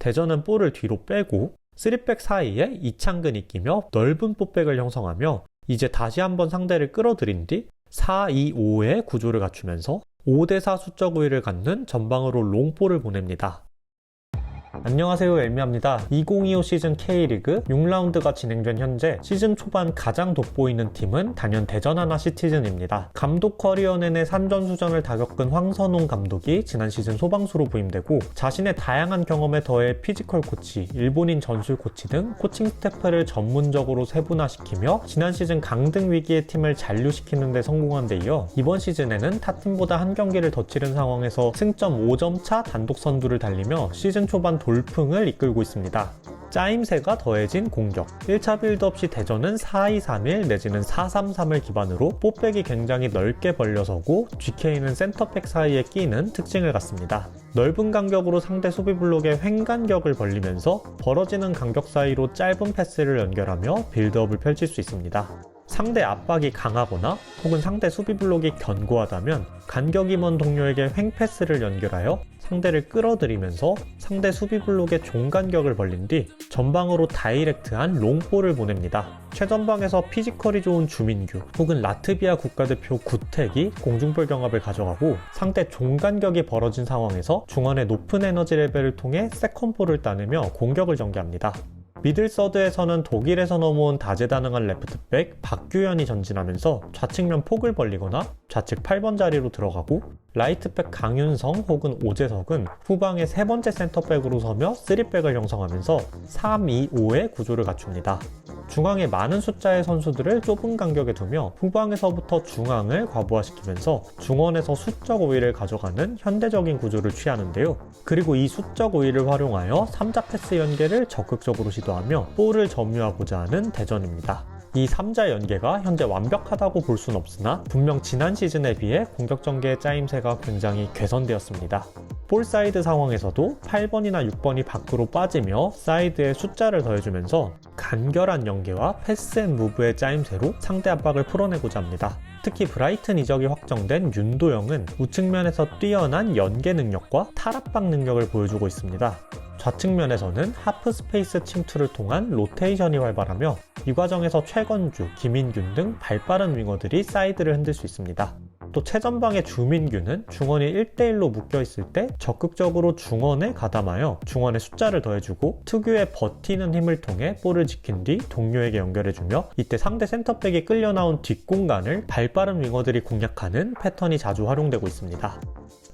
대전은 볼을 뒤로 빼고 3백 사이에 이창근이 끼며 넓은 풋백을 형성하며 이제 다시 한번 상대를 끌어들인 뒤 4-2-5의 구조를 갖추면서 5대4 수적 우위를 갖는 전방으로 롱볼을 보냅니다. 안녕하세요, 엘미야입니다. 2025 시즌 K리그 6라운드가 진행된 현재 시즌 초반 가장 돋보이는 팀은 단연 대전 하나 시티즌입니다. 감독 커리어 내내 산전수전을 다 겪은 황선홍 감독이 지난 시즌 소방수로 부임되고 자신의 다양한 경험에 더해 피지컬 코치, 일본인 전술 코치 등 코칭 스태프를 전문적으로 세분화시키며 지난 시즌 강등 위기의 팀을 잔류시키는 데 성공한 데 이어 이번 시즌에는 타 팀보다 한 경기를 더 치른 상황에서 승점 5점 차 단독 선두를 달리며 시즌 초반 돌풍을 이끌고 있습니다. 짜임새가 더해진 공격. 1차 빌드업 시 대전은 4-2-3-1 내지는 4-3-3을 기반으로 풋백이 굉장히 넓게 벌려서고 GK는 센터백 사이에 끼는 특징을 갖습니다. 넓은 간격으로 상대 수비 블록의 횡간격을 벌리면서 벌어지는 간격 사이로 짧은 패스를 연결하며 빌드업을 펼칠 수 있습니다. 상대 압박이 강하거나 혹은 상대 수비 블록이 견고하다면 간격이 먼 동료에게 횡패스를 연결하여 상대를 끌어들이면서 상대 수비 블록의 종간격을 벌린 뒤 전방으로 다이렉트한 롱볼을 보냅니다. 최전방에서 피지컬이 좋은 주민규 혹은 라트비아 국가대표 구택이 공중볼 경합을 가져가고 상대 종간격이 벌어진 상황에서 중원의 높은 에너지 레벨을 통해 세컨볼을 따내며 공격을 전개합니다. 미들 서드에서는 독일에서 넘어온 다재다능한 레프트백 박규현이 전진하면서 좌측면 폭을 벌리거나 좌측 8번 자리로 들어가고 라이트백 강윤성 혹은 오재석은 후방의 세 번째 센터백으로 서며 3백을 형성하면서 3-2-5의 구조를 갖춥니다. 중앙에 많은 숫자의 선수들을 좁은 간격에 두며 후방에서부터 중앙을 과부하시키면서 중원에서 수적 우위를 가져가는 현대적인 구조를 취하는데요. 그리고 이 수적 우위를 활용하여 3자 패스 연계를 적극적으로 시도하며 볼을 점유하고자 하는 대전입니다. 이 3자 연계가 현재 완벽하다고 볼 수는 없으나 분명 지난 시즌에 비해 공격 전개의 짜임새가 굉장히 개선되었습니다. 볼 사이드 상황에서도 8번이나 6번이 밖으로 빠지며 사이드에 숫자를 더해주면서 간결한 연계와 패스 앤 무브의 짜임새로 상대 압박을 풀어내고자 합니다. 특히 브라이튼 이적이 확정된 윤도영은 우측면에서 뛰어난 연계 능력과 탈압박 능력을 보여주고 있습니다. 좌측면에서는 하프 스페이스 침투를 통한 로테이션이 활발하며 이 과정에서 최건주, 김인균 등 발빠른 윙어들이 사이드를 흔들 수 있습니다. 또 최전방의 주민규는 중원이 1대1로 묶여있을 때 적극적으로 중원에 가담하여 중원에 숫자를 더해주고 특유의 버티는 힘을 통해 볼을 지킨 뒤 동료에게 연결해주며 이때 상대 센터백이 끌려나온 뒷공간을 발빠른 윙어들이 공략하는 패턴이 자주 활용되고 있습니다.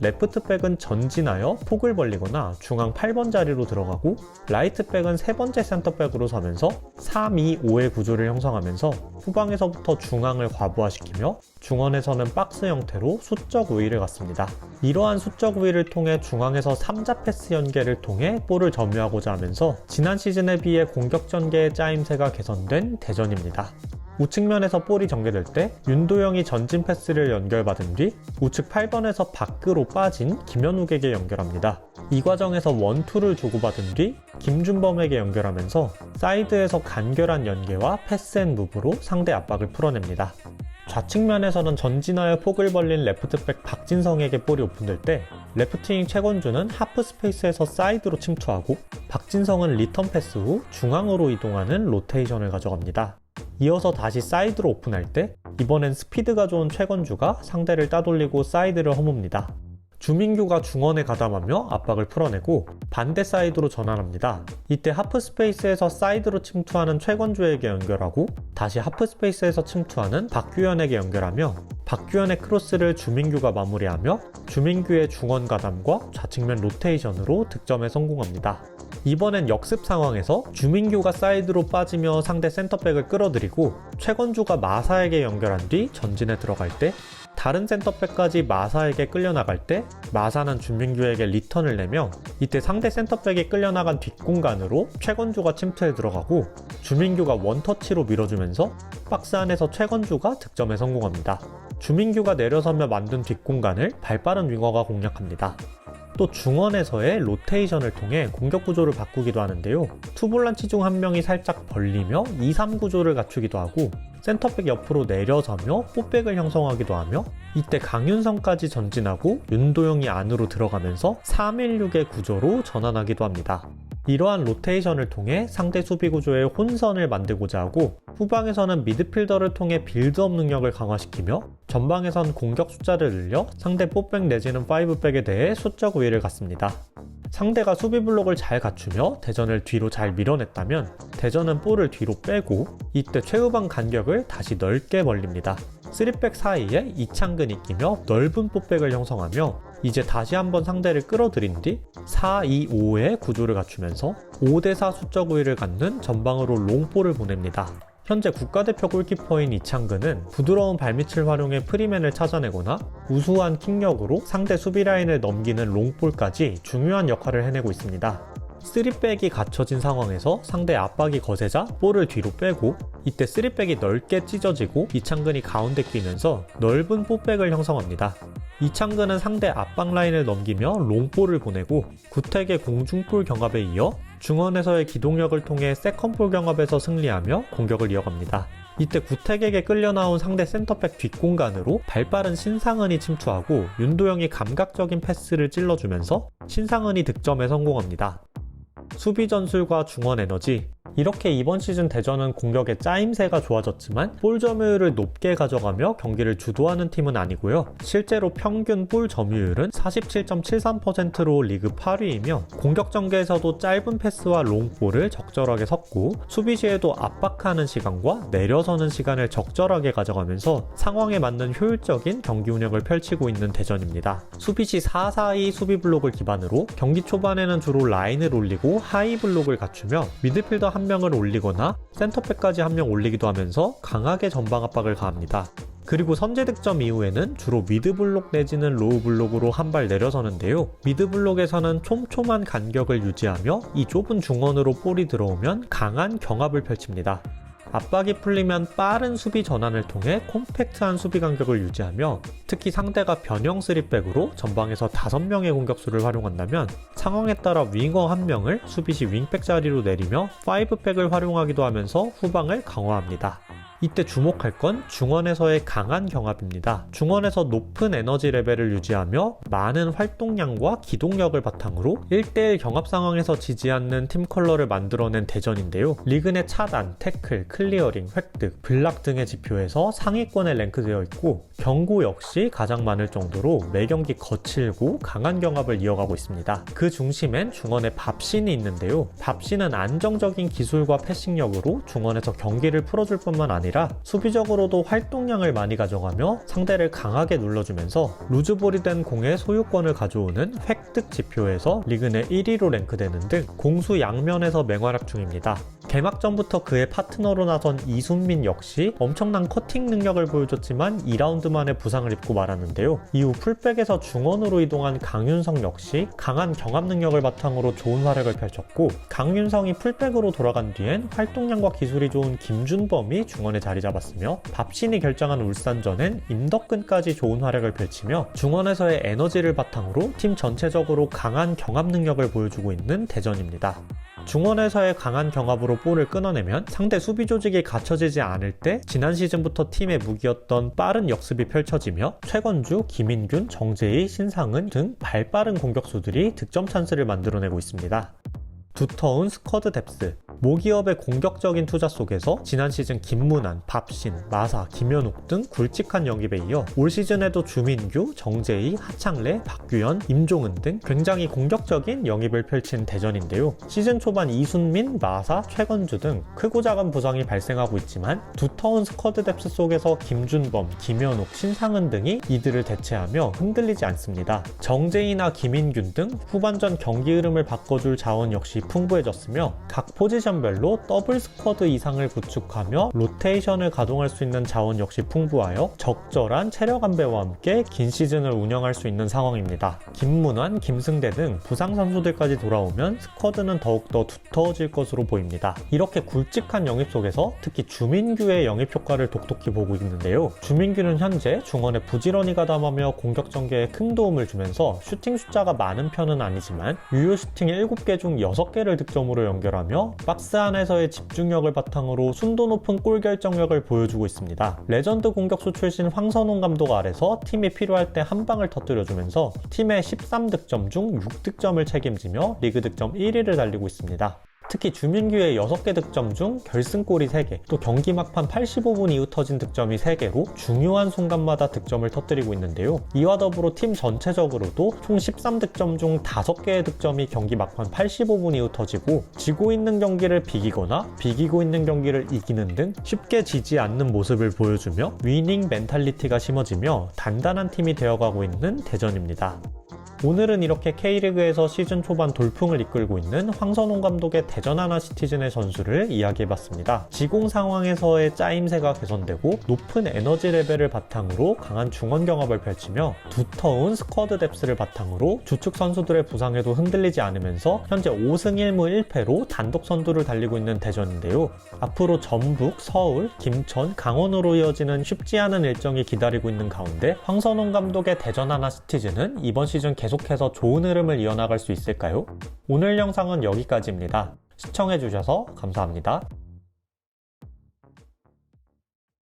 레프트백은 전진하여 폭을 벌리거나 중앙 8번 자리로 들어가고 라이트백은 세 번째 센터백으로 서면서 3-2-5의 구조를 형성하면서 후방에서부터 중앙을 과부하시키며 중원에서는 박스 형태로 수적 우위를 갖습니다. 이러한 수적 우위를 통해 중앙에서 3자 패스 연계를 통해 볼을 점유하고자 하면서 지난 시즌에 비해 공격 전개의 짜임새가 개선된 대전입니다. 우측면에서 볼이 전개될 때 윤도영이 전진 패스를 연결받은 뒤 우측 8번에서 밖으로 빠진 김현욱에게 연결합니다. 이 과정에서 원투를 주고받은 뒤 김준범에게 연결하면서 사이드에서 간결한 연계와 패스 앤 무브로 상대 압박을 풀어냅니다. 좌측면에서는 전진하여 폭을 벌린 레프트백 박진성에게 볼이 오픈될 때 레프트윙 최건주는 하프 스페이스에서 사이드로 침투하고 박진성은 리턴 패스 후 중앙으로 이동하는 로테이션을 가져갑니다. 이어서 다시 사이드로 오픈할 때 이번엔 스피드가 좋은 최건주가 상대를 따돌리고 사이드를 허뭅니다. 주민규가 중원에 가담하며 압박을 풀어내고 반대 사이드로 전환합니다. 이때 하프 스페이스에서 사이드로 침투하는 최건주에게 연결하고 다시 하프 스페이스에서 침투하는 박규현에게 연결하며 박규현의 크로스를 주민규가 마무리하며 주민규의 중원 가담과 좌측면 로테이션으로 득점에 성공합니다. 이번엔 역습 상황에서 주민규가 사이드로 빠지며 상대 센터백을 끌어들이고 최건주가 마사에게 연결한 뒤 전진에 들어갈 때 다른 센터백까지 마사에게 끌려나갈 때 마사는 주민규에게 리턴을 내며 이때 상대 센터백이 끌려나간 뒷공간으로 최건주가 침투해 들어가고 주민규가 원터치로 밀어주면서 박스 안에서 최건주가 득점에 성공합니다. 주민규가 내려서며 만든 뒷공간을 발빠른 윙어가 공략합니다. 또 중원에서의 로테이션을 통해 공격 구조를 바꾸기도 하는데요. 투볼란치 중 한 명이 살짝 벌리며 2-3 구조를 갖추기도 하고 센터백 옆으로 내려서며 풋백을 형성하기도 하며 이때 강윤성까지 전진하고 윤도영이 안으로 들어가면서 3-1-6의 구조로 전환하기도 합니다. 이러한 로테이션을 통해 상대 수비 구조의 혼선을 만들고자 하고, 후방에서는 미드필더를 통해 빌드업 능력을 강화시키며 전방에선 공격 숫자를 늘려 상대 4백 내지는 5백에 대해 수적 우위를 갖습니다. 상대가 수비 블록을 잘 갖추며 대전을 뒤로 잘 밀어냈다면 대전은 볼을 뒤로 빼고 이때 최후방 간격을 다시 넓게 벌립니다. 3백 사이에 이창근이 끼며 넓은 4백을 형성하며 이제 다시 한번 상대를 끌어들인 뒤 4-2-5의 구조를 갖추면서 5대4 수적 우위를 갖는 전방으로 롱볼을 보냅니다. 현재 국가대표 골키퍼인 이창근은 부드러운 발밑을 활용해 프리맨을 찾아내거나 우수한 킥력으로 상대 수비 라인을 넘기는 롱볼까지 중요한 역할을 해내고 있습니다. 3백이 갖춰진 상황에서 상대 압박이 거세자 볼을 뒤로 빼고 이때 3백이 넓게 찢어지고 이창근이 가운데 끼면서 넓은 4백을 형성합니다. 이창근은 상대 압박 라인을 넘기며 롱볼을 보내고 구택의 공중볼 경합에 이어 중원에서의 기동력을 통해 세컨볼 경합에서 승리하며 공격을 이어갑니다. 이때 구택에게 끌려나온 상대 센터백 뒷공간으로 발빠른 신상은이 침투하고 윤도영이 감각적인 패스를 찔러주면서 신상은이 득점에 성공합니다. 수비 전술과 중원 에너지, 이렇게 이번 시즌 대전은 공격의 짜임새가 좋아졌지만 볼 점유율을 높게 가져가며 경기를 주도하는 팀은 아니고요. 실제로 평균 볼 점유율은 47.73%로 리그 8위이며 공격 전개에서도 짧은 패스와 롱볼을 적절하게 섞고 수비 시에도 압박하는 시간과 내려서는 시간을 적절하게 가져가면서 상황에 맞는 효율적인 경기 운영을 펼치고 있는 대전입니다. 수비 시 4-4-2 수비 블록을 기반으로 경기 초반에는 주로 라인을 올리고 하이 블록을 갖추며 미드필더 한 명을 올리거나 센터백까지 한 명 올리기도 하면서 강하게 전방 압박을 가합니다. 그리고 선제 득점 이후에는 주로 미드 블록 내지는 로우 블록으로 한 발 내려서는데요. 미드 블록에서는 촘촘한 간격을 유지하며 이 좁은 중원으로 볼이 들어오면 강한 경합을 펼칩니다. 압박이 풀리면 빠른 수비 전환을 통해 콤팩트한 수비 간격을 유지하며 특히 상대가 변형 3백으로 전방에서 5명의 공격수를 활용한다면 상황에 따라 윙어 1명을 수비시 윙백 자리로 내리며 5백을 활용하기도 하면서 후방을 강화합니다. 이때 주목할 건 중원에서의 강한 경합입니다. 중원에서 높은 에너지 레벨을 유지하며 많은 활동량과 기동력을 바탕으로 1대1 경합 상황에서 지지 않는 팀 컬러를 만들어낸 대전인데요. 리그 내 차단, 태클, 클리어링, 획득, 블락 등의 지표에서 상위권에 랭크되어 있고 경고 역시 가장 많을 정도로 매경기 거칠고 강한 경합을 이어가고 있습니다. 그 중심엔 중원의 밥신이 있는데요. 밥신은 안정적인 기술과 패싱력으로 중원에서 경기를 풀어줄 뿐만 아니라 수비적으로도 활동량을 많이 가져가며 상대를 강하게 눌러주면서 루즈볼이 된 공의 소유권을 가져오는 획득 지표에서 리그 내 1위로 랭크되는 등 공수 양면에서 맹활약 중입니다. 개막전부터 그의 파트너로 나선 이순민 역시 엄청난 커팅 능력을 보여줬지만 2라운드 만에 부상을 입고 말았는데요. 이후 풀백에서 중원으로 이동한 강윤성 역시 강한 경합 능력을 바탕으로 좋은 활약을 펼쳤고 강윤성이 풀백으로 돌아간 뒤엔 활동량과 기술이 좋은 김준범이 중원에 자리 잡았으며 밥신이 결정한 울산전엔 임덕근까지 좋은 활약을 펼치며 중원에서의 에너지를 바탕으로 팀 전체적으로 강한 경합 능력을 보여주고 있는 대전입니다. 중원에서의 강한 경합으로 볼을 끊어내면 상대 수비 조직이 갖춰지지 않을 때 지난 시즌부터 팀의 무기였던 빠른 역습이 펼쳐지며 최건주, 김인균, 정재희, 신상은 등 발빠른 공격수들이 득점 찬스를 만들어내고 있습니다. 두터운 스쿼드 뎁스, 모기업의 공격적인 투자 속에서 지난 시즌 김문환, 밥신, 마사, 김현욱 등 굵직한 영입에 이어 올 시즌에도 주민규, 정재희, 하창래, 박규현, 임종은 등 굉장히 공격적인 영입을 펼친 대전인데요. 시즌 초반 이순민, 마사, 최건주 등 크고 작은 부상이 발생하고 있지만 두터운 스쿼드 뎁스 속에서 김준범, 김현욱, 신상은 등이 이들을 대체하며 흔들리지 않습니다. 정재희나 김인균 등 후반전 경기 흐름을 바꿔줄 자원 역시 풍부해졌으며 각 포지션별로 더블 스쿼드 이상을 구축하며 로테이션을 가동할 수 있는 자원 역시 풍부하여 적절한 체력 안배와 함께 긴 시즌을 운영할 수 있는 상황입니다. 김문환, 김승대 등 부상 선수들까지 돌아오면 스쿼드는 더욱더 두터워질 것으로 보입니다. 이렇게 굵직한 영입 속에서 특히 주민규의 영입 효과를 독특히 보고 있는데요. 주민규는 현재 중원에 부지런히 가담하며 공격 전개에 큰 도움을 주면서 슈팅 숫자가 많은 편은 아니지만 유효 슈팅 7개 중 6개를 득점으로 연결하며 박스 안에서의 집중력을 바탕으로 순도 높은 골 결정력을 보여주고 있습니다. 레전드 공격수 출신 황선홍 감독 아래서 팀이 필요할 때 한 방을 터뜨려주면서 팀의 13득점 중 6득점을 책임지며 리그 득점 1위를 달리고 있습니다. 특히 주민규의 6개 득점 중 결승골이 3개, 또 경기 막판 85분 이후 터진 득점이 3개로 중요한 순간마다 득점을 터뜨리고 있는데요. 이와 더불어 팀 전체적으로도 총 13득점 중 5개의 득점이 경기 막판 85분 이후 터지고, 지고 있는 경기를 비기거나 비기고 있는 경기를 이기는 등 쉽게 지지 않는 모습을 보여주며 위닝 멘탈리티가 심어지며 단단한 팀이 되어가고 있는 대전입니다. 오늘은 이렇게 K리그에서 시즌 초반 돌풍을 이끌고 있는 황선홍 감독의 대전 하나시티즌의 전술을 이야기해봤습니다. 지공 상황에서의 짜임새가 개선되고 높은 에너지 레벨을 바탕으로 강한 중원 경합을 펼치며 두터운 스쿼드 뎁스를 바탕으로 주축 선수들의 부상에도 흔들리지 않으면서 현재 5승 1무 1패로 단독 선두를 달리고 있는 대전인데요. 앞으로 전북, 서울, 김천, 강원으로 이어지는 쉽지 않은 일정이 기다리고 있는 가운데 황선홍 감독의 대전 하나시티즌은 이번 시즌 계속해서 좋은 흐름을 이어나갈 수 있을까요? 오늘 영상은 여기까지입니다. 시청해주셔서 감사합니다.